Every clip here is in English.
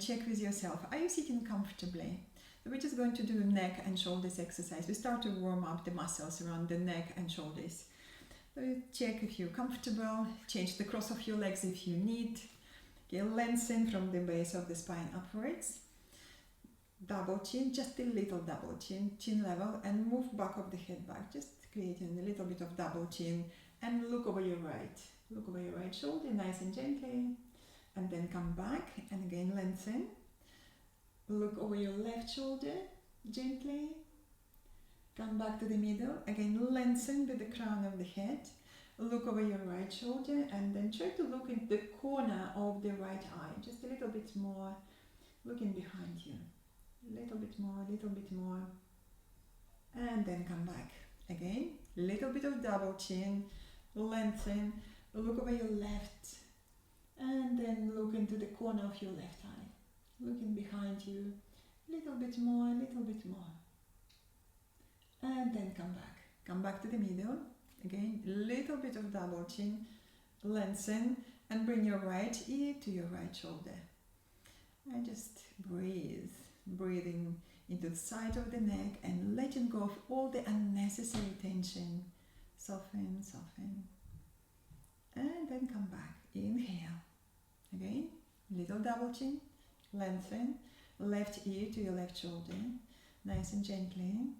check with yourself, are you sitting comfortably? So we're just going to do neck and shoulders exercise. We start to warm up the muscles around the neck and shoulders. So check if you're comfortable, change the cross of your legs if you need. Okay, lengthen from the base of the spine upwards. Double chin, just a little double chin, chin level, and move back of the head back, just creating a little bit of double chin, and look over your right. Look over your right shoulder, nice and gently, and then come back, and again lengthen. Look over your left shoulder, gently. Come back to the middle, again lengthen with the crown of the head. Look over your right shoulder, and then try to look in the corner of the right eye, just a little bit more, looking behind you. A little bit more, and then come back. Again, little bit of double chin, lengthen, look over your left, and then look into the corner of your left eye, looking behind you, little bit more, and then come back to the middle. Again, little bit of double chin, lengthen, and bring your right ear to your right shoulder, and just breathing into the side of the neck and letting go of all the unnecessary tension. Soften, and then come back. Inhale. Again, little double chin, lengthen, left ear to your left shoulder, nice and gently,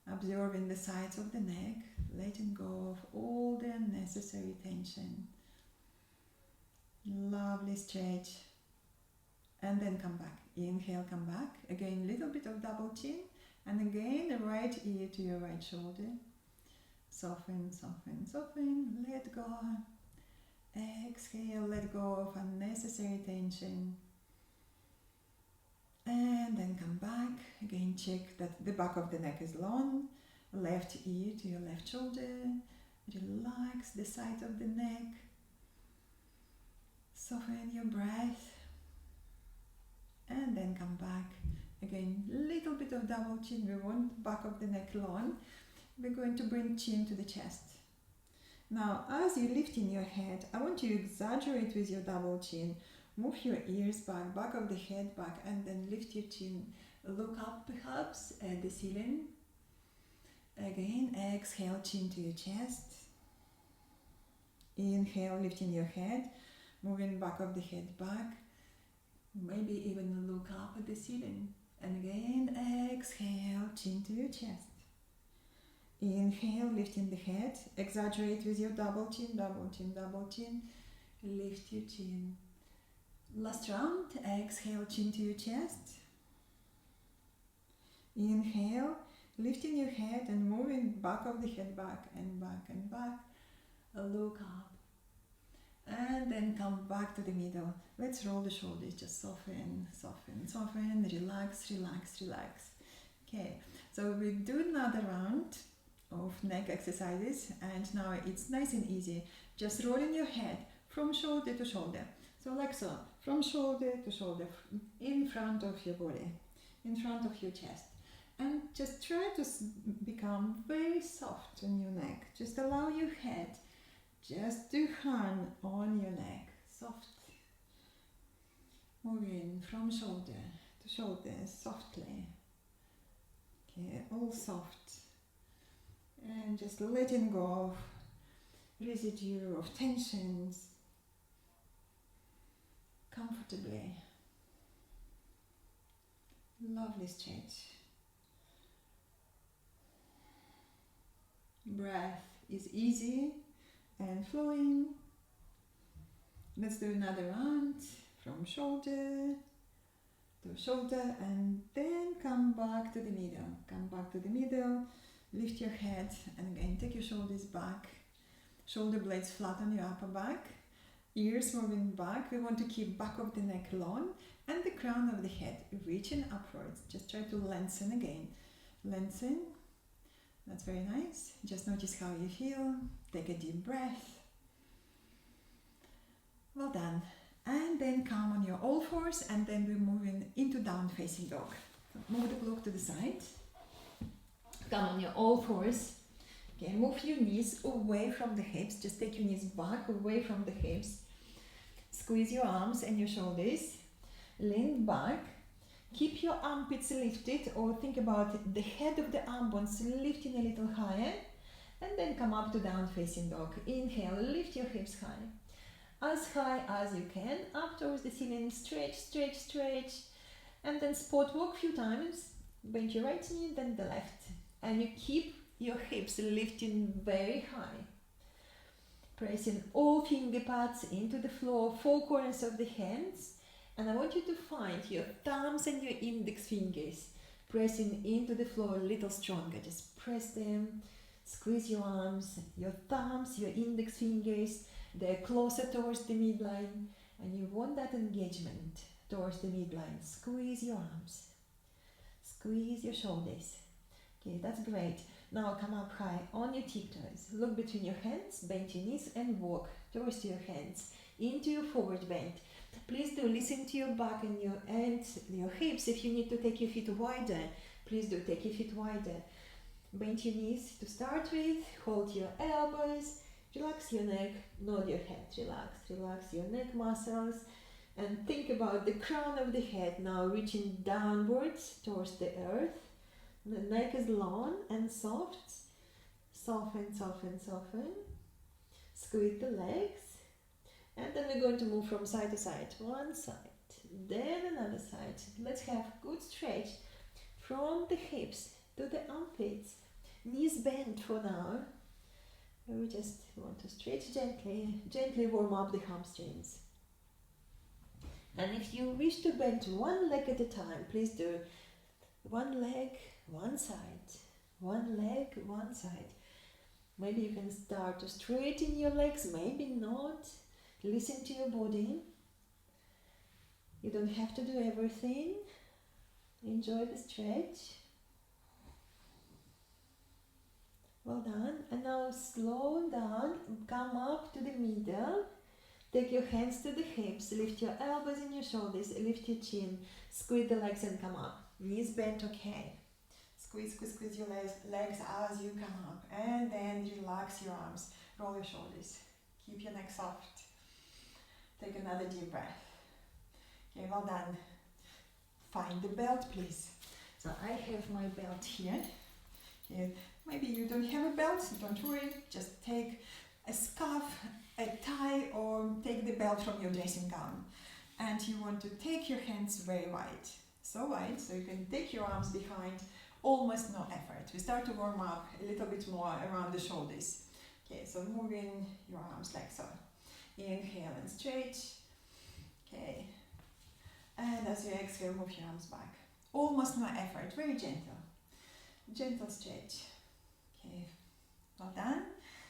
absorbing the sides of the neck, letting go of all the unnecessary tension. Lovely stretch, and then come back. Inhale, come back. Again, little bit of double chin, and again the right ear to your right shoulder. Soften, let go. Exhale, let go of unnecessary tension. And then come back. Again, check that the back of the neck is long. Left ear to your left shoulder. Relax the side of the neck. Soften your breath. And then come back. Again, little bit of double chin. We want back of the neck long. We're going to bring chin to the chest. Now, as you lift in your head, I want you to exaggerate with your double chin. Move your ears back, back of the head back, and then lift your chin. Look up perhaps at the ceiling. Again, exhale, chin to your chest. Inhale, lifting your head, moving back of the head back. Maybe even look up at the ceiling. And again, exhale, chin to your chest. Inhale, lifting the head. Exaggerate with your double chin, double chin. Lift your chin. Last round, exhale, chin to your chest. Inhale, lifting your head and moving back of the head back and back and back. Look up. And then come back to the middle. Let's roll the shoulders, just soften, relax. Okay, so we do another round of neck exercises, and now it's nice and easy. Just rolling your head from shoulder to shoulder. So like so, from shoulder to shoulder, in front of your body, in front of your chest. And just try to become very soft on your neck. Just allow your head just to hang on your neck, soft. Moving from shoulder to shoulder, softly. Okay, all soft. And just letting go of residue of tensions comfortably. Lovely stretch. Breath is easy and flowing. Let's do another round from shoulder to shoulder, and then come back to the middle. Come back to the middle, lift your head, and again take your shoulders back. Shoulder blades flat on your upper back. Ears moving back. We want to keep back of the neck long and the crown of the head reaching upwards. Just try to lengthen again. Lengthen. That's very nice. Just notice how you feel. Take a deep breath. Well done. And then come on your all fours, and then we're moving into down facing dog. So move the block to the side. Come on your all fours. Okay, move your knees away from the hips. Just take your knees back, away from the hips. Squeeze your arms and your shoulders. Lean back. Keep your armpits lifted, or think about the head of the arm bones lifting a little higher, and then come up to down facing dog. Inhale, lift your hips high as you can, up towards the ceiling. Stretch, stretch, stretch, and then spot walk a few times. Bend your right knee, then the left, and you keep your hips lifting very high. Pressing all finger pads into the floor, four corners of the hands, and I want you to find your thumbs and your index fingers pressing into the floor a little stronger. Just press them, squeeze your arms, your thumbs, your index fingers, they're closer towards the midline, and you want that engagement towards the midline. Squeeze your arms, squeeze your shoulders. Okay, that's great. Now come up high on your tiptoes. Look between your hands, bend your knees and walk towards your hands into your forward bend. Please do listen to your back and your hips. If you need to take your feet wider, please do take your feet wider. Bend your knees to start with, hold your elbows, relax your neck, nod your head, relax your neck muscles, and think about the crown of the head now reaching downwards towards the earth. The neck is long and soft. Soften, soften, soften. Squeeze the legs. And then we're going to move from side to side. One side, then another side. Let's have good stretch from the hips to the armpits. Knees bent for now. And we just want to stretch gently, gently warm up the hamstrings. And if you wish to bend one leg at a time, please do one leg, one side, one leg, one side. Maybe you can start to straighten your legs, maybe not. Listen to your body. You don't have to do everything. Enjoy the stretch. Well done. And now slow down, come up to the middle. Take your hands to the hips, lift your elbows and your shoulders, lift your chin, squeeze the legs and come up. Knees bent, okay. Squeeze, squeeze, squeeze your legs as you come up. And then relax your arms, roll your shoulders. Keep your neck soft. Take another deep breath. Okay, well done. Find the belt, please. So I have my belt here. Okay, maybe you don't have a belt, don't worry. Just take a scarf, a tie, or take the belt from your dressing gown. And you want to take your hands very wide. So wide, so you can take your arms behind, almost no effort. We start to warm up a little bit more around the shoulders. Okay, so moving your arms like so. Inhale and stretch. Okay. And as you exhale, move your arms back. Almost no effort, very gentle. Gentle stretch. Okay. Well done.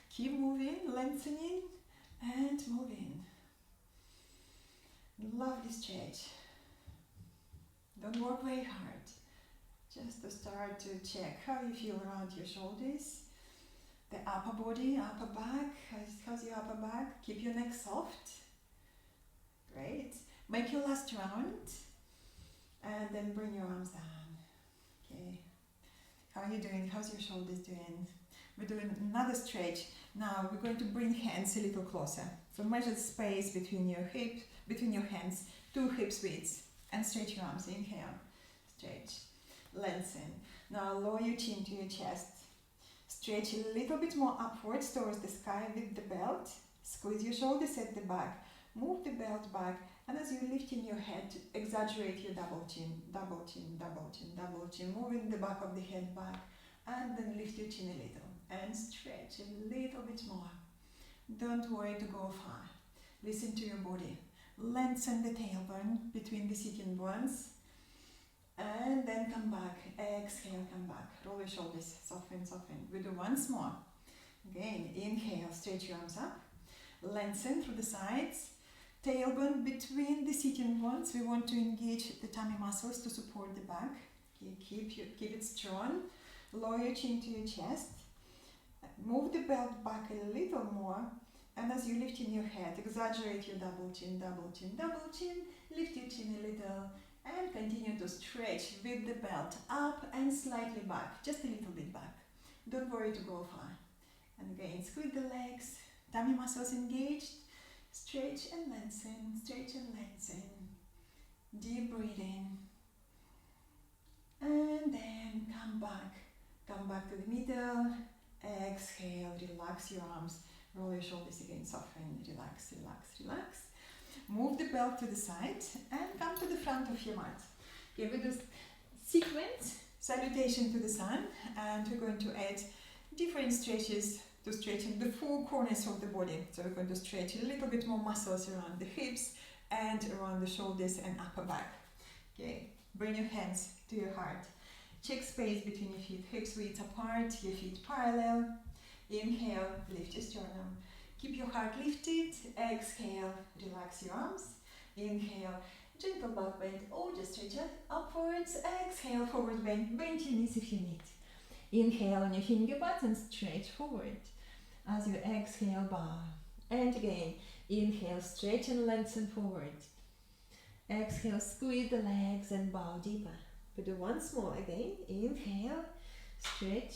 Keep moving, lengthening and moving. Lovely stretch. Don't work very hard. Just to start to check how you feel around your shoulders. The upper body, upper back. How's your upper back? Keep your neck soft. Great. Make your last round. And then bring your arms down. Okay. How are you doing? How's your shoulders doing? We're doing another stretch. Now we're going to bring hands a little closer. So measure the space between your hands, 2 hips widths. And stretch your arms. Inhale. Stretch. Lengthen. Now lower your chin to your chest. Stretch a little bit more upwards towards the sky with the belt. Squeeze your shoulders at the back. Move the belt back. And as you lift in your head, exaggerate your double chin, double chin, double chin, double chin. Moving the back of the head back. And then lift your chin a little. And stretch a little bit more. Don't worry to go far. Listen to your body. Lengthen the tailbone between the sitting bones. And then come back. Exhale, come back. Roll your shoulders. Soften, soften. We do once more. Again, inhale, stretch your arms up. Lengthen through the sides. Tailbone between the sitting bones. We want to engage the tummy muscles to support the back. Okay, keep it strong. Lower your chin to your chest. Move the belt back a little more. And as you lift in your head, exaggerate your double chin, double chin, double chin. Lift your chin a little. And continue to stretch with the belt up and slightly back, just a little bit back. Don't worry to go far. And again, squeeze the legs, tummy muscles engaged. Stretch and lengthen, stretch and lengthen. Deep breathing. And then come back. Come back to the middle. Exhale, relax your arms. Roll your shoulders again, soften, relax, relax, relax. Move the belt to the side and come to the front of your mat. Okay, we do sequence, salutation to the sun, and we're going to add different stretches to straighten the four corners of the body. So we're going to stretch a little bit more muscles around the hips and around the shoulders and upper back. Okay, bring your hands to your heart. Check space between your feet, hips width apart, your feet parallel. Inhale, lift your sternum. Keep your heart lifted. Exhale, relax your arms. Inhale, gentle back bend or just stretch it upwards. Exhale, forward bend. Bend your knees if you need. Inhale on your finger buttons, stretch forward. As you exhale, bow. And again, inhale, stretch and lengthen forward. Exhale, squeeze the legs and bow deeper. We do once more again. Inhale, stretch.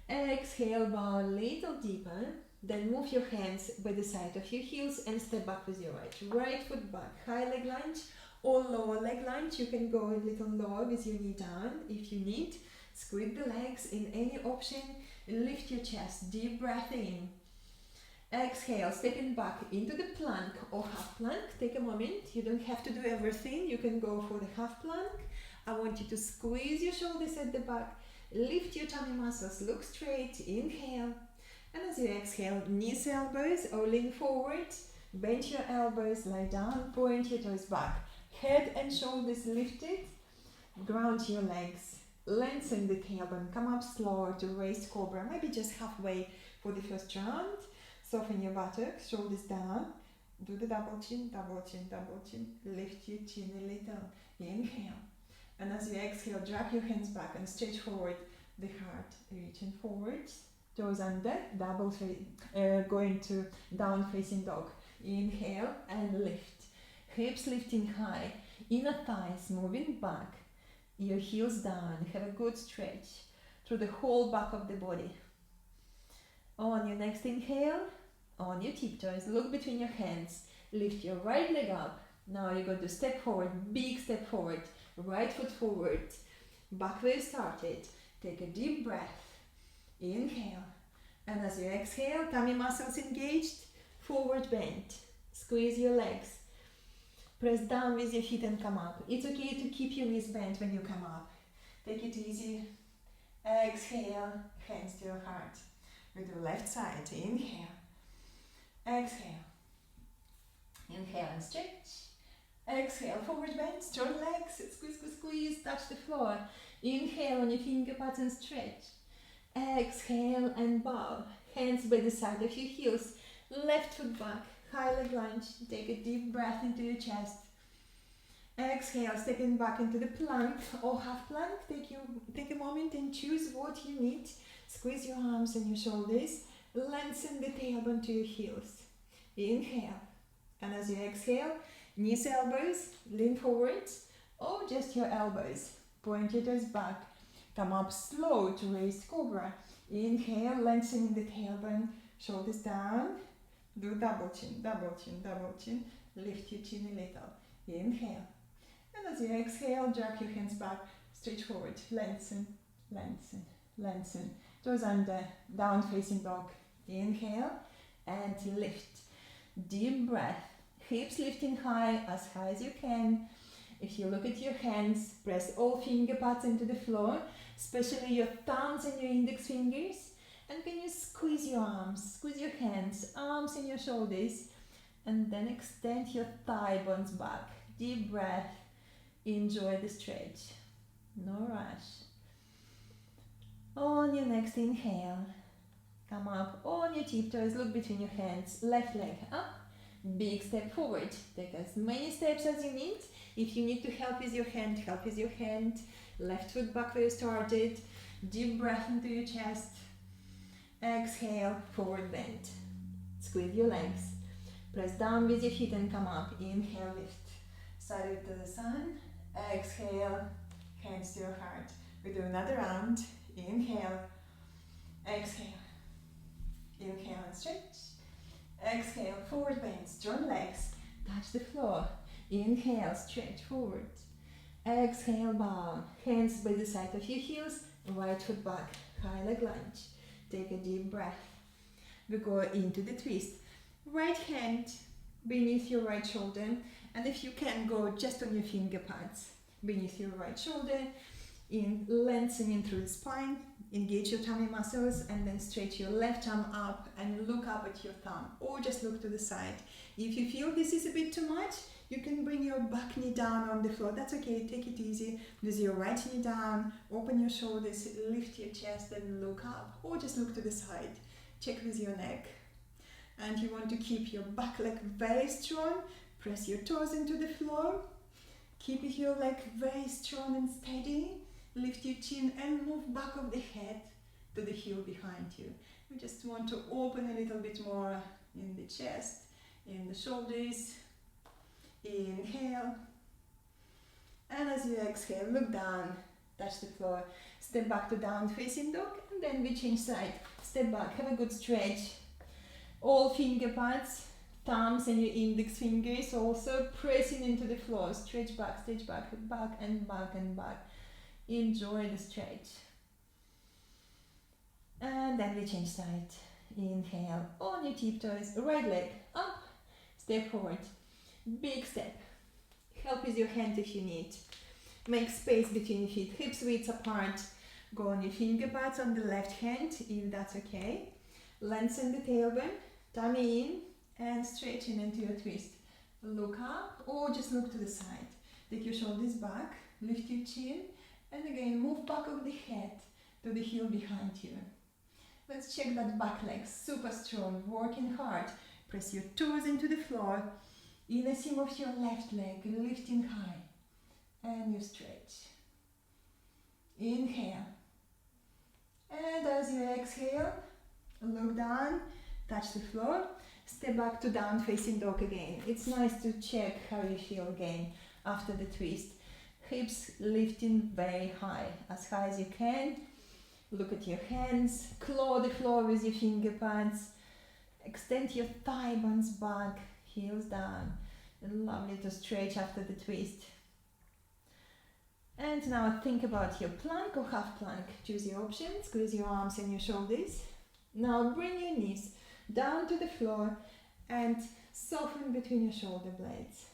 Exhale, bow a little deeper. Then move your hands by the side of your heels and step back with your right foot back. High leg lunge or lower leg lunge. You can go a little lower with your knee down if you need. Squeeze the legs in any option. Lift your chest. Deep breath in. Exhale, stepping back into the plank or half plank. Take a moment. You don't have to do everything. You can go for the half plank. I want you to squeeze your shoulders at the back. Lift your tummy muscles. Look straight. Inhale. And as you exhale, knees, elbows, or lean forward. Bend your elbows, lie down, point your toes back. Head and shoulders lifted. Ground your legs. Lengthen the tailbone. Come up slower to raised cobra. Maybe just halfway for the first round. Soften your buttocks, shoulders down. Do the double chin, double chin, double chin. Lift your chin a little. Inhale. And as you exhale, drag your hands back and stretch forward the heart. Reaching forward. Toes under, going to down facing dog. Inhale and lift. Hips lifting high. Inner thighs moving back. Your heels down. Have a good stretch through the whole back of the body. On your next inhale, on your tiptoes, look between your hands. Lift your right leg up. Now you're going to step forward, big step forward. Right foot forward. Back where you started. Take a deep breath. Inhale. And as you exhale, tummy muscles engaged. Forward bend. Squeeze your legs. Press down with your feet and come up. It's okay to keep your knees bent when you come up. Take it easy. Exhale. Hands to your heart. With the left side. Inhale. Exhale. Inhale and stretch. Exhale. Forward bend. Strong legs. Squeeze, squeeze, squeeze. Touch the floor. Inhale on your finger buttons. Stretch. Exhale and bow. Hands by the side of your heels. Left foot back. High leg lunge. Take a deep breath into your chest. Exhale, stepping back into the plank or half plank. Take a moment and choose what you need. Squeeze your arms and your shoulders. Lengthen the tailbone to your heels. Inhale. And as you exhale, knees, elbows, lean forwards or just your elbows. Point your toes back. Come up slow to raised cobra. Inhale, lengthening the tailbone, shoulders down. Do double chin, double chin, double chin. Lift your chin a little. Inhale. And as you exhale, drag your hands back, stretch forward. Lengthen, lengthen, lengthen. Toes under, down facing dog. Inhale and lift. Deep breath. Hips lifting high as you can. If you look at your hands, press all finger pads into the floor, especially your thumbs and your index fingers. And can you squeeze your arms, squeeze your hands, arms and your shoulders, and then extend your thigh bones back. Deep breath. Enjoy the stretch. No rush. On your next inhale, come up on your tiptoes, look between your hands, left leg up, big step forward. Take as many steps as you need. If you need to help with your hand, help with your hand. Left foot back where you started. Deep breath into your chest. Exhale, forward bend. Squeeze your legs. Press down with your feet and come up. Inhale, lift. Salute to the sun. Exhale, hands to your heart. We do another round. Inhale. Exhale. Inhale and stretch. Exhale, forward bend. Strong legs. Touch the floor. Inhale, stretch forward. Exhale, bow. Hands by the side of your heels, right foot back, high leg lunge. Take a deep breath. We go into the twist. Right hand beneath your right shoulder, and if you can, go just on your finger pads beneath your right shoulder, in lengthening through the spine. Engage your tummy muscles and then stretch your left arm up and look up at your thumb, or just look to the side. If you feel this is a bit too much, you can bring your back knee down on the floor. That's okay, take it easy. With your right knee down, open your shoulders, lift your chest and look up, or just look to the side. Check with your neck. And you want to keep your back leg very strong. Press your toes into the floor. Keep your leg very strong and steady. Lift your chin and move back of the head to the heel behind you. We just want to open a little bit more in the chest, in the shoulders. Inhale. And as you exhale, look down, touch the floor. Step back to down facing dog, and then we change side. Step back, have a good stretch. All finger pads, thumbs and your index fingers also pressing into the floor. Stretch back, back and back and back. Enjoy the stretch. And then we change side. Inhale, on your tiptoes, right leg up, step forward. Big step. Help with your hand if you need. Make space between your feet, hips width apart. Go on your finger pads on the left hand, if that's okay. Lengthen the tailbone, tummy in, and stretching into your twist. Look up, or just look to the side. Take your shoulders back, lift your chin, and again move back of the head to the heel behind you. Let's check that back leg, super strong, working hard. Press your toes into the floor, inner seam of your left leg, lifting high, and you stretch. Inhale, and as you exhale, look down, touch the floor, step back to down facing dog again. It's nice to check how you feel again after the twist. Hips lifting very high as you can. Look at your hands, claw the floor with your finger pads. Extend your thigh bones back, heels down. Lovely to stretch after the twist. And now think about your plank or half plank. Choose your option, squeeze your arms and your shoulders. Now bring your knees down to the floor and soften between your shoulder blades.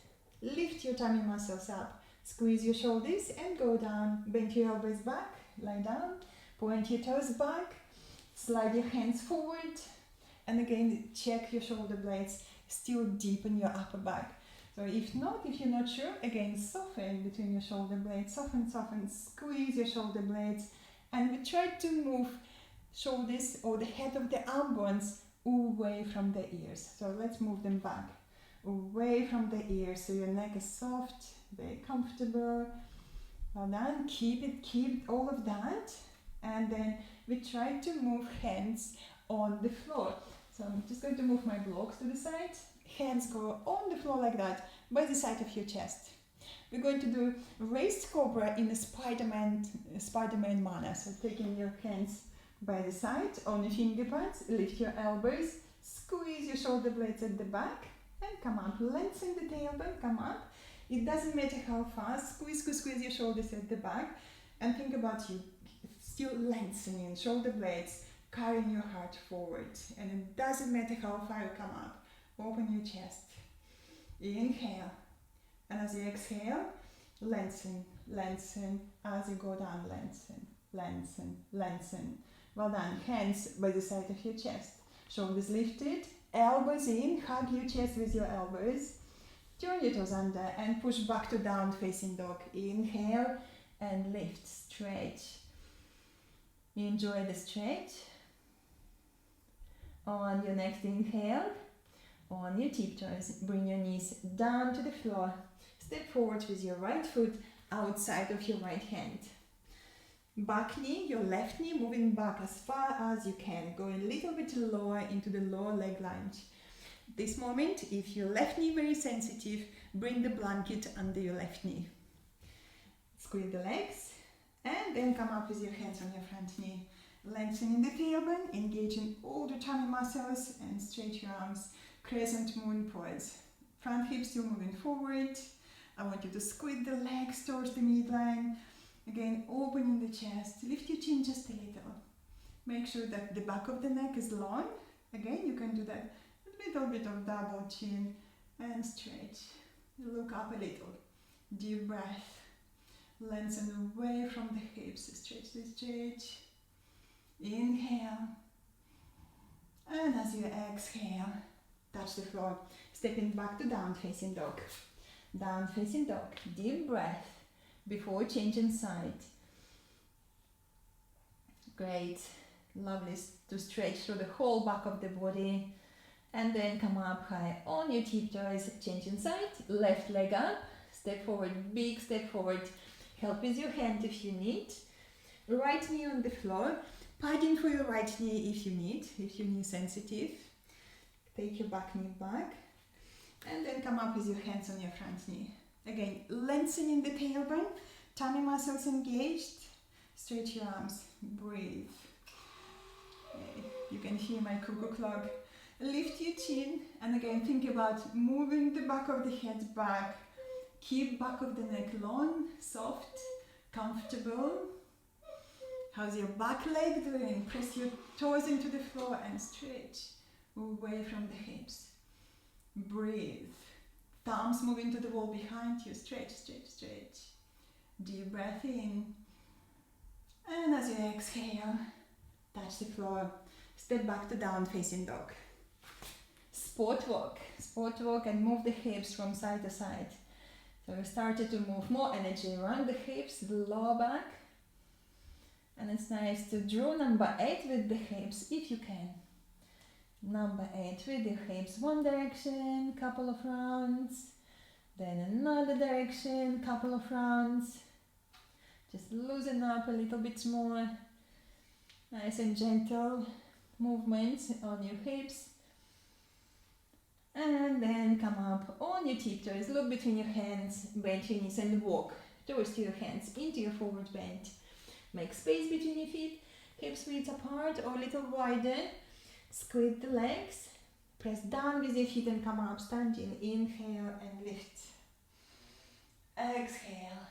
Lift your tummy muscles up, squeeze your shoulders and go down. Bend your elbows back, lie down, point your toes back, slide your hands forward, and again check your shoulder blades, still deepen your upper back. So if you're not sure, again soften between your shoulder blades, soften, squeeze your shoulder blades, and we try to move shoulders or the head of the arm bones away from the ears. So let's move them back, away from the ears, so your neck is soft, very comfortable. Well done, keep all of that, and then we try to move hands on the floor. So I'm just going to move my blocks to the side. Hands go on the floor like that, by the side of your chest. We're going to do raised cobra in a Spider-Man manner. So taking your hands by the side on your finger pads, lift your elbows, squeeze your shoulder blades at the back, and come up. Lengthen the tailbone, come up. It doesn't matter how fast, squeeze your shoulders at the back, and think about you still lengthening shoulder blades, carrying your heart forward. And it doesn't matter how far you come up. Open your chest. Inhale. And as you exhale, lengthen. As you go down, lengthen. Well done. Hands by the side of your chest. Shoulders lifted. Elbows in. Hug your chest with your elbows. Turn your toes under and push back to down facing dog. Inhale and lift. Stretch. Enjoy the stretch. On your next inhale, on your tiptoes, bring your knees down to the floor. Step forward with your right foot outside of your right hand. Back knee, your left knee moving back as far as you can. Go a little bit lower into the lower leg lunge. This moment, if your left knee very sensitive, bring the blanket under your left knee. Squeeze the legs and then come up with your hands on your front knee. Lengthening the tailbone, engaging all the tummy muscles and stretch your arms. Crescent moon pose. Front hip still moving forward. I want you to squeeze the legs towards the midline. Again, opening the chest. Lift your chin just a little. Make sure that the back of the neck is long. Again, you can do that. A little bit of double chin and stretch. Look up a little. Deep breath. Lengthen away from the hips. Stretch the stretch. Inhale. And as you exhale, touch the floor. Stepping back to down facing dog. Down facing dog. Deep breath before changing side. Great. Lovely to stretch through the whole back of the body. And then come up high on your tiptoes. Changing side. Left leg up. Step forward. Big step forward. Help with your hand if you need. Right knee on the floor. Padding for your right knee if you need. If your knee sensitive. Take your back knee back. And then come up with your hands on your front knee. Again, lengthening the tailbone. Tummy muscles engaged. Stretch your arms. Breathe. Okay. You can hear my cuckoo clock. Lift your chin. And again, think about moving the back of the head back. Keep back of the neck long, soft, comfortable. How's your back leg doing? Press your toes into the floor and stretch away from the hips. Breathe. Thumbs move into the wall behind you. Stretch, stretch, stretch. Deep breath in. And as you exhale, touch the floor. Step back to down facing dog. Sport walk. Sport walk and move the hips from side to side. So we started to move more energy around the hips, the lower back. And it's nice to draw number 8 with the hips if you can. Number 8 with your hips, one direction, couple of rounds. Then another direction, couple of rounds. Just loosen up a little bit more. Nice and gentle movements on your hips. And then come up on your tiptoes, look between your hands, bend your knees and walk towards your hands into your forward bend. Make space between your feet, hips width apart or a little wider. Squeeze the legs, press down with your feet and come up standing. Inhale and lift. Exhale,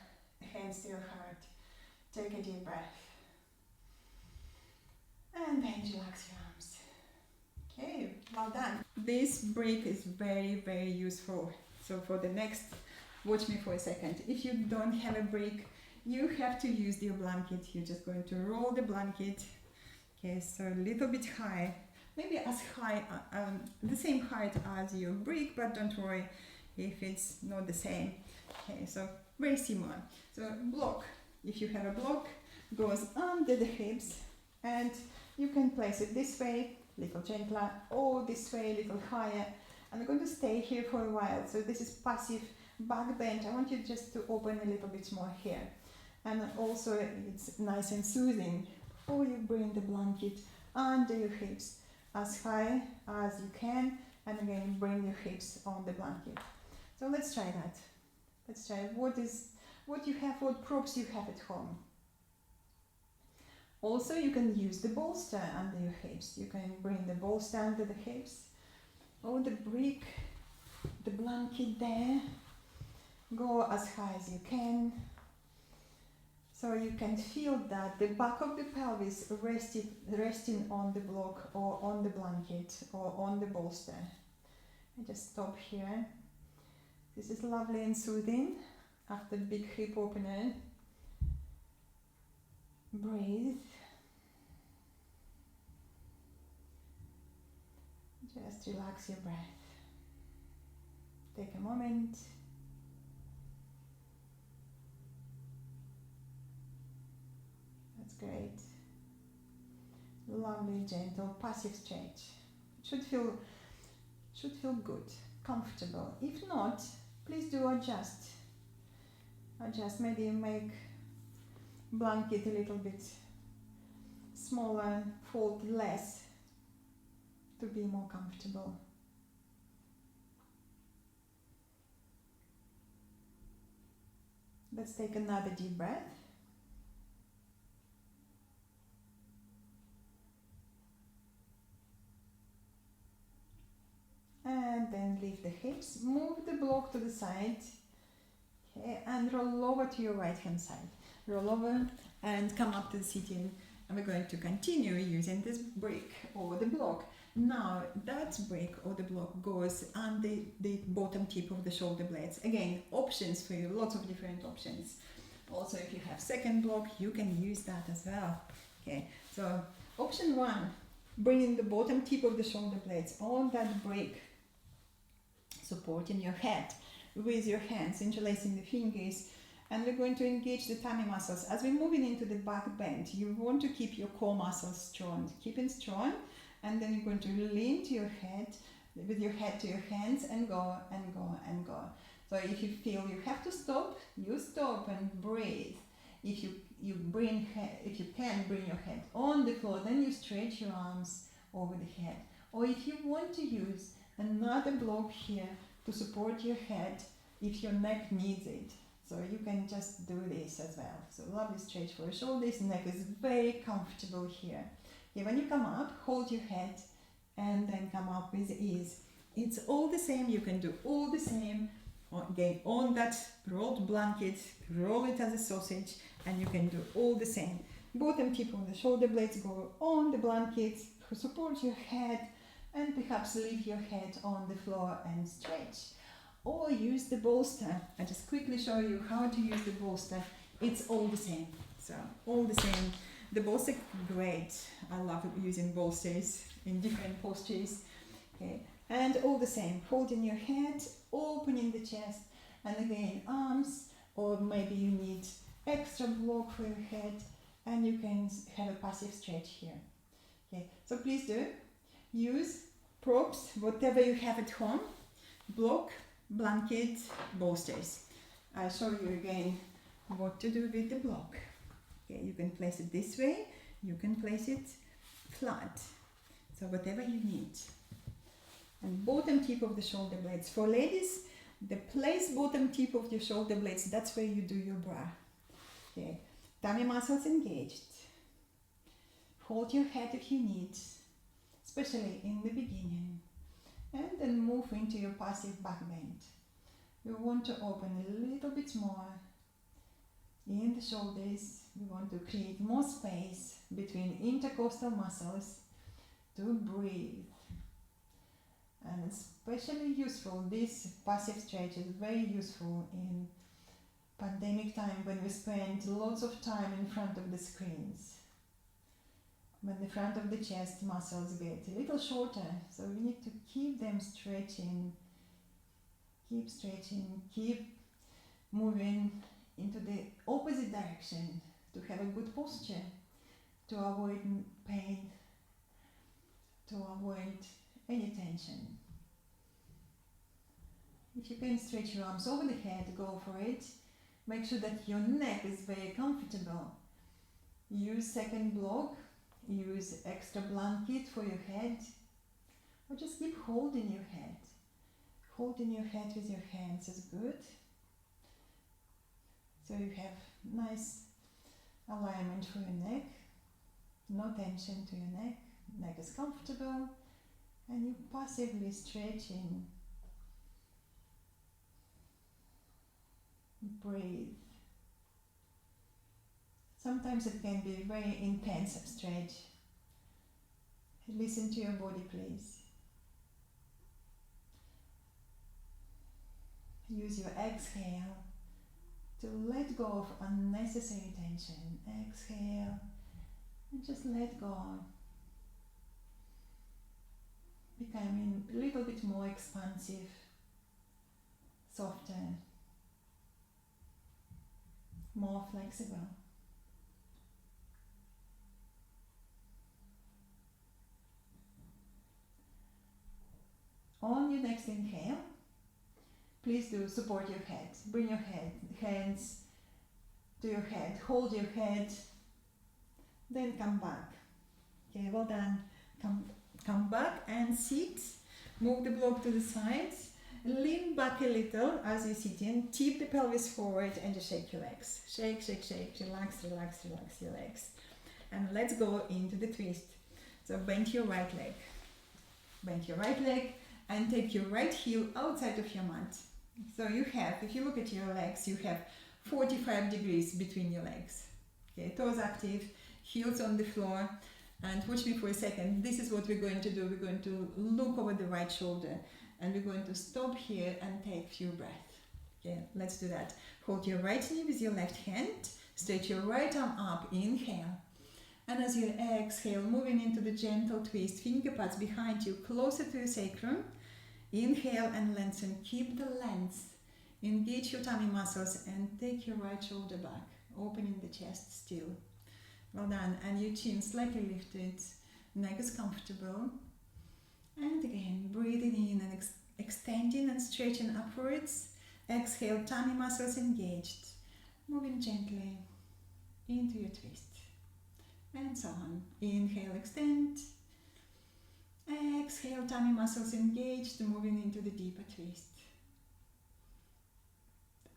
hands to your heart. Take a deep breath. And then relax your arms. Okay, well done. This break is very, very useful. So for the next, watch me for a second. If you don't have a break, you have to use your blanket. You're just going to roll the blanket. Okay, so a little bit high. Maybe as high, the same height as your brick, but don't worry if it's not the same. Okay, so very similar. So block, if you have a block, goes under the hips and you can place it this way, little gentler, or this way, a little higher. And I'm going to stay here for a while. So this is passive back bend. I want you just to open a little bit more here. And also it's nice and soothing. Or you bring the blanket under your hips as high as you can, and again bring your hips on the blanket. So let's try that. Let's try what you have, what props you have at home. Also you can use the bolster under your hips. You can bring the bolster under the hips, or the brick, the blanket there. Go as high as you can. So you can feel that the back of the pelvis resting on the block or on the blanket or on the bolster. I just stop here. This is lovely and soothing after big hip opener. Breathe. Just relax your breath. Take a moment. That's great. Lovely, gentle, passive stretch. Should feel good, comfortable. If not, please do adjust. Maybe make blanket a little bit smaller, fold less to be more comfortable. Let's take another deep breath. And then lift the hips, move the block to the side. Okay, and roll over to your right hand side. Roll over and come up to the sitting, and we're going to continue using this brick or the block. Now that brick or the block goes on the bottom tip of the shoulder blades. Again, options for you, lots of different options. Also, if you have second block, you can use that as well. Okay, so option one, bringing the bottom tip of the shoulder blades on that brick, supporting your head with your hands, interlacing the fingers, and we're going to engage the tummy muscles. As we're moving into the back bend, you want to keep your core muscles strong, keeping strong, and then you're going to lean to your head, with your head to your hands, and go and go and go. So if you feel you have to stop, you stop and breathe. If you can bring your head on the floor, then you stretch your arms over the head. Or if you want to use another block here to support your head, if your neck needs it, so you can just do this as well. So lovely stretch for your shoulders. Neck is very comfortable here. Okay, when you come up, hold your head and then come up with ease. It's all the same. You can do all the same. Again, on that rolled blanket, roll it as a sausage, and you can do all the same. Bottom tip of the shoulder blades go on the blanket, support your head, and perhaps leave your head on the floor and stretch. Or use the bolster. I just quickly show you how to use the bolster. It's all the same. So all the same. The bolster, great. I love using bolsters in different postures. Okay, and all the same. Holding your head, opening the chest, and again arms, or maybe you need extra block for your head, and you can have a passive stretch here. Okay, so please do use props, whatever you have at home, block, blanket, bolsters. I'll show you again what to do with the block. Okay, you can place it this way, you can place it flat, so whatever you need. And bottom tip of the shoulder blades. For ladies, the place bottom tip of your shoulder blades, that's where you do your bra. Okay, tummy muscles engaged. Hold your head if you need, especially in the beginning. And then move into your passive back bend. We want to open a little bit more in the shoulders. We want to create more space between intercostal muscles to breathe. And especially useful, this passive stretch is very useful in pandemic time when we spend lots of time in front of the screens. When the front of the chest muscles get a little shorter, so we need to keep them stretching, keep moving into the opposite direction to have a good posture, to avoid pain, to avoid any tension. If you can stretch your arms over the head, go for it. Make sure that your neck is very comfortable. Use second block, use extra blanket for your head, or just keep holding your head. Holding your head with your hands is good. So you have nice alignment for your neck, no tension to your neck, neck is comfortable, and you passively stretching. Breathe. Sometimes it can be very intense stretch. Listen to your body, please. Use your exhale to let go of unnecessary tension. Exhale and just let go. Becoming a little bit more expansive, softer, more flexible. On your next inhale, please do support your head. Bring your hands to your head. Hold your head. Then come back. Okay, well done. Come back and sit. Move the block to the sides. Lean back a little as you're sitting. Tip the pelvis forward and just shake your legs. Shake, shake, shake. Relax, relax, relax your legs. And let's go into the twist. So bend your right leg. Bend your right leg and take your right heel outside of your mat. So you have, if you look at your legs, you have 45 degrees between your legs. Okay, toes active, heels on the floor, and watch me for a second. This is what we're going to do. We're going to look over the right shoulder, and we're going to stop here and take a few breaths. Okay, let's do that. Hold your right knee with your left hand, stretch your right arm up, inhale. And as you exhale, moving into the gentle twist, finger pads behind you, closer to your sacrum. Inhale and lengthen, keep the length. Engage your tummy muscles and take your right shoulder back, opening the chest still. Well done, and your chin slightly lifted, neck is comfortable. And again, breathing in and extending and stretching upwards. Exhale, tummy muscles engaged. Moving gently into your twist. And so on. Inhale, extend. Exhale, tummy muscles engaged, moving into the deeper twist.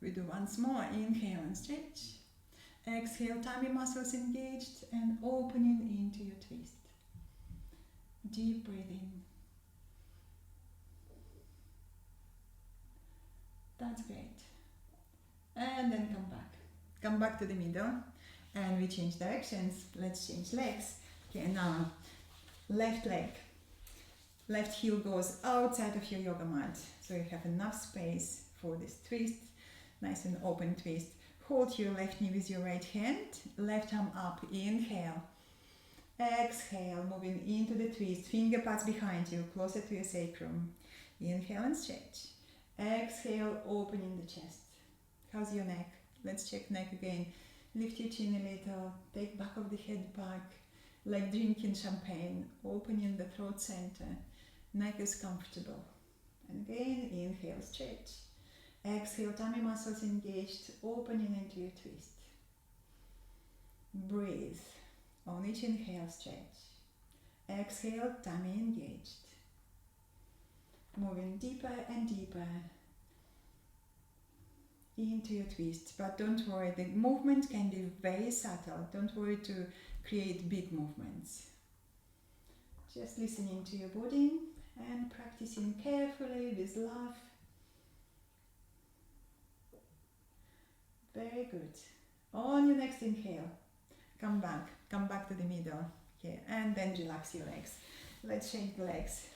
We do once more. Inhale and stretch. Exhale, tummy muscles engaged and opening into your twist. Deep breathing. That's great. And then come back. Come back to the middle. And we change directions. Let's change legs. Okay, now left leg. Left heel goes outside of your yoga mat. So you have enough space for this twist. Nice and open twist. Hold your left knee with your right hand. Left arm up. Inhale. Exhale. Moving into the twist. Finger pads behind you. Closer to your sacrum. Inhale and stretch. Exhale. Opening the chest. How's your neck? Let's check neck again. Lift your chin a little. Take back of the head back. Like drinking champagne. Opening the throat center. Neck is comfortable. And again, inhale, stretch. Exhale, tummy muscles engaged, opening into your twist. Breathe. On each inhale, stretch. Exhale, tummy engaged. Moving deeper and deeper into your twist. But don't worry, the movement can be very subtle. Don't worry to create big movements. Just listening to your body and practicing carefully with love. Very good. On your next inhale, come back to the middle. Okay, and then relax your legs. Let's change the legs.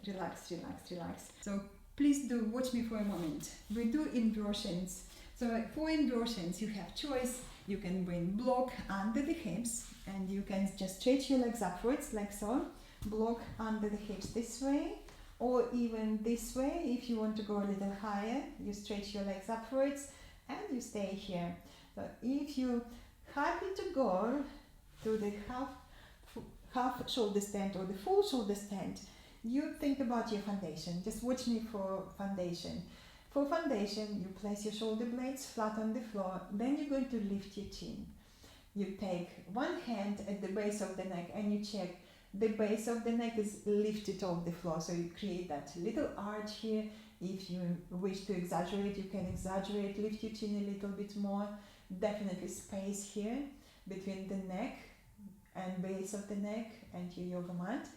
Relax, relax, relax. So please do watch me for a moment. We do inversions. So for inversions, you have choice. You can bring block under the hips and you can just stretch your legs upwards like so. Block under the hips this way or even this way. If you want to go a little higher, you stretch your legs upwards and you stay here. So if you're happy to go to the half shoulder stand or the full shoulder stand, you think about your foundation. Just watch me for foundation. For foundation, you place your shoulder blades flat on the floor, then you're going to lift your chin. You take one hand at the base of the neck and you check the base of the neck is lifted off the floor. So you create that little arch here. If you wish to exaggerate, you can exaggerate, lift your chin a little bit more. Definitely space here between the neck and base of the neck and your yoga mat.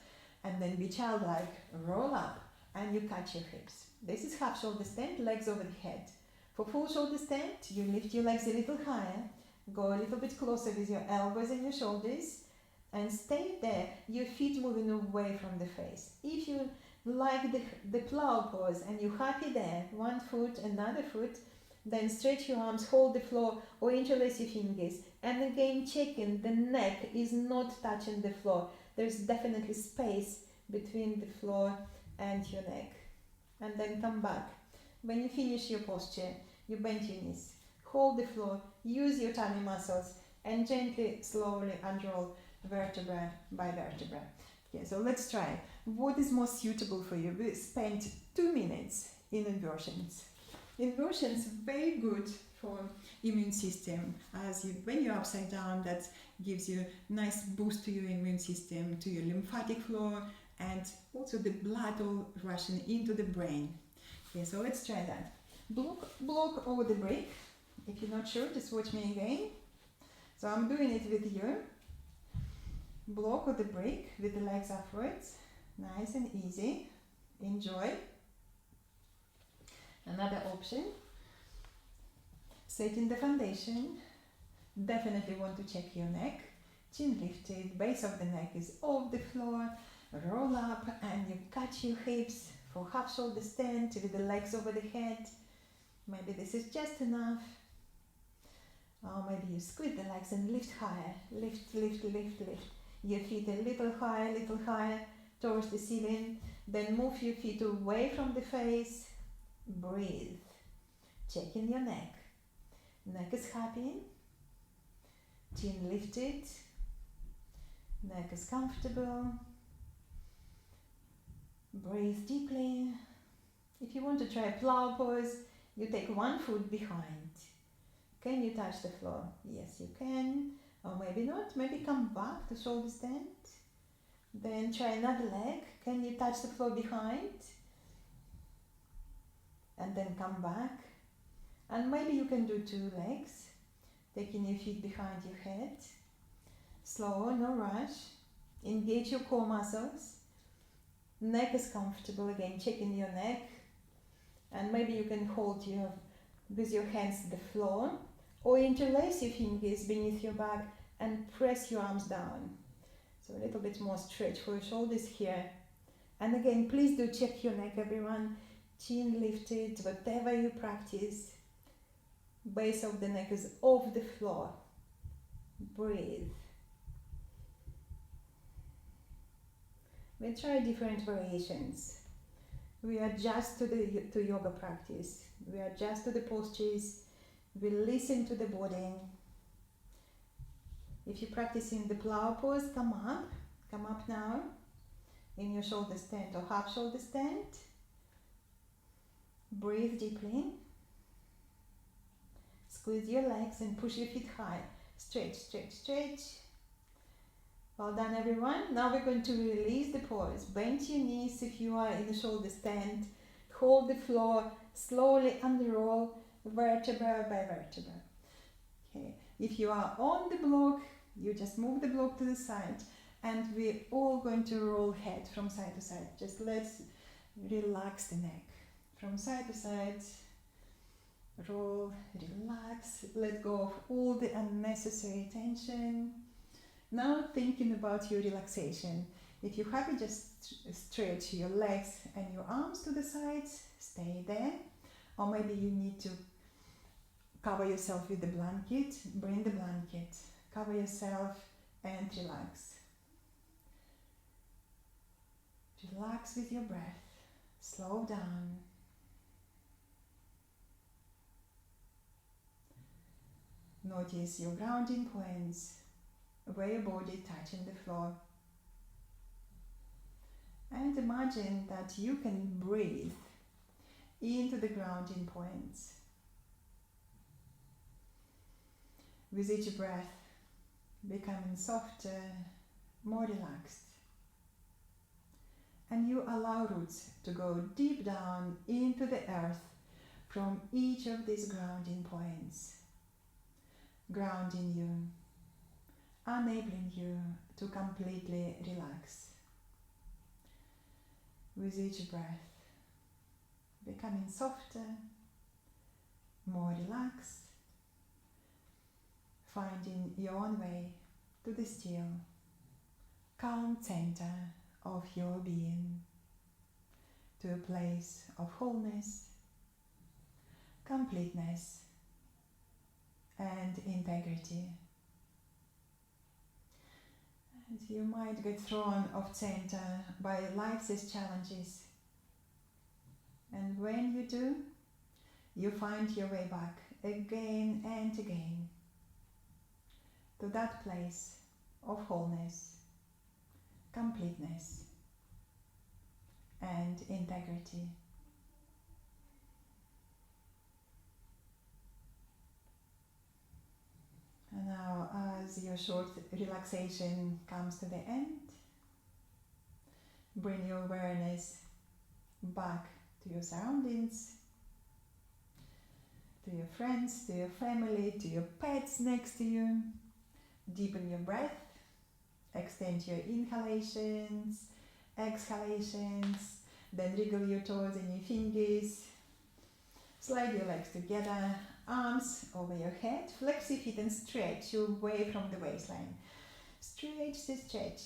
And then be childlike, roll up and you catch your hips. This is half shoulder stand, legs over the head. For full shoulder stand, you lift your legs a little higher, go a little bit closer with your elbows and your shoulders, and stay there, your feet moving away from the face. If you like the plow pose and you're happy there, one foot, another foot, then stretch your arms, hold the floor or interlace your fingers. And again, checking the neck is not touching the floor. There's definitely space between the floor and your neck. And then come back. When you finish your posture, you bend your knees, hold the floor, use your tummy muscles, and gently, slowly unroll vertebra by vertebra. Okay, so let's try. What is most suitable for you? We spent 2 minutes in inversions. Inversions very good for immune system. When you're upside down, that gives you nice boost to your immune system, to your lymphatic flow, and also the blood all rushing into the brain. Okay, so let's try that. Block over the break. If you're not sure, just watch me again. So I'm doing it with you. Block or the break with the legs upwards. Nice and easy. Enjoy. Another option, setting the foundation. Definitely want to check your neck. Chin lifted, base of the neck is off the floor. Roll up and you catch your hips for half shoulder stand with the legs over the head. Maybe this is just enough. Or maybe you squeeze the legs and lift higher. Lift, lift, lift, lift. Your feet a little higher towards the ceiling. Then move your feet away from the face. Breathe. Checking your neck. Neck is happy. Chin lifted. Neck is comfortable. Breathe deeply. If you want to try a plow pose, you take one foot behind. Can you touch the floor? Yes, you can. Or maybe not. Maybe come back to shoulder stand. Then try another leg. Can you touch the floor behind? And then come back. And maybe you can do 2 legs. Taking your feet behind your head. Slow, no rush. Engage your core muscles. Neck is comfortable. Again, checking your neck. And maybe you can hold with your hands the floor. Or interlace your fingers beneath your back and press your arms down. So a little bit more stretch for your shoulders here. And again, please do check your neck, everyone. Chin lifted, whatever you practice. Base of the neck is off the floor. Breathe. We try different variations. We adjust to yoga practice. We adjust to the postures. We listen to the body. If you're practicing the plow pose, come up now in your shoulder stand or half shoulder stand. Breathe deeply. Squeeze your legs and push your feet high. Stretch, stretch, stretch. Well done, everyone. Now we're going to release the pose. Bend your knees if you are in the shoulder stand. Hold the floor. Slowly unroll vertebra by vertebra. Okay. If you are on the block, you just move the block to the side, and we're all going to roll head from side to side. Just let's relax the neck from side to side. Roll, relax, let go of all the unnecessary tension. Now thinking about your relaxation. If you're happy, just stretch your legs and your arms to the sides. Stay there. Or maybe you need to cover yourself with the blanket. Bring the blanket. Cover yourself and relax. Relax with your breath. Slow down. Notice your grounding points, where your body touching the floor. And imagine that you can breathe into the grounding points. With each breath, becoming softer, more relaxed. And you allow roots to go deep down into the earth from each of these grounding points. Grounding you, enabling you to completely relax. With each breath, becoming softer, more relaxed, finding your own way to the still, calm center of your being, to a place of wholeness, completeness, and integrity. And you might get thrown off center by life's challenges. And when you do, you find your way back again and again to that place of wholeness, completeness, and integrity. And now, as your short relaxation comes to the end, bring your awareness back to your surroundings, to your friends, to your family, to your pets next to you. Deepen your breath, extend your inhalations, exhalations, then wriggle your toes and your fingers. Slide your legs together, arms over your head, flex your feet and stretch away from the waistline. Stretch the stretch.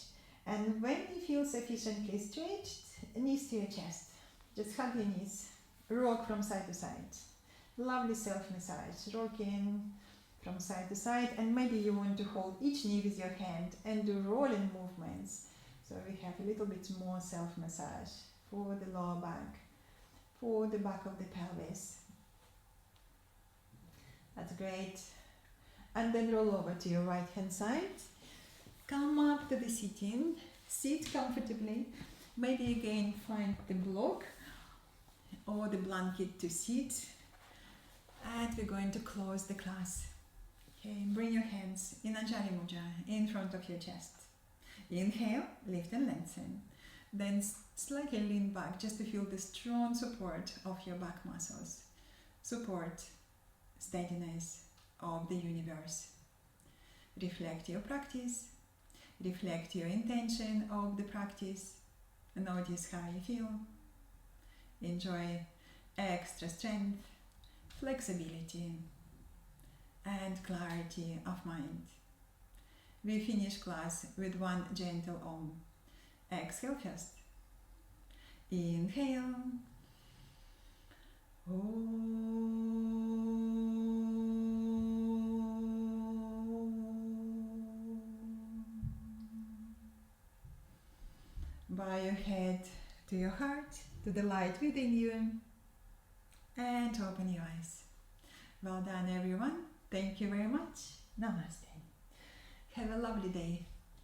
And when you feel sufficiently stretched, knees to your chest. Just hug your knees. Rock from side to side. Lovely self-massage. Rocking from side to side. And maybe you want to hold each knee with your hand and do rolling movements. So we have a little bit more self-massage for the lower back, for the back of the pelvis. That's great. And then roll over to your right hand side. Come up to the sitting. Sit comfortably. Maybe again find the block or the blanket to sit. And we're going to close the class. Okay, bring your hands in Anjali Mudra in front of your chest. Inhale, lift and lengthen. Then slightly lean back just to feel the strong support of your back muscles. Support, steadiness of the universe. Reflect your practice. Reflect your intention of the practice. Notice how you feel. Enjoy extra strength, flexibility, and clarity of mind. We finish class with one gentle Om. Exhale first. Inhale. Bow your head to your heart, to the light within you, and open your eyes. Well done, everyone. Thank you very much. Namaste. Have a lovely day.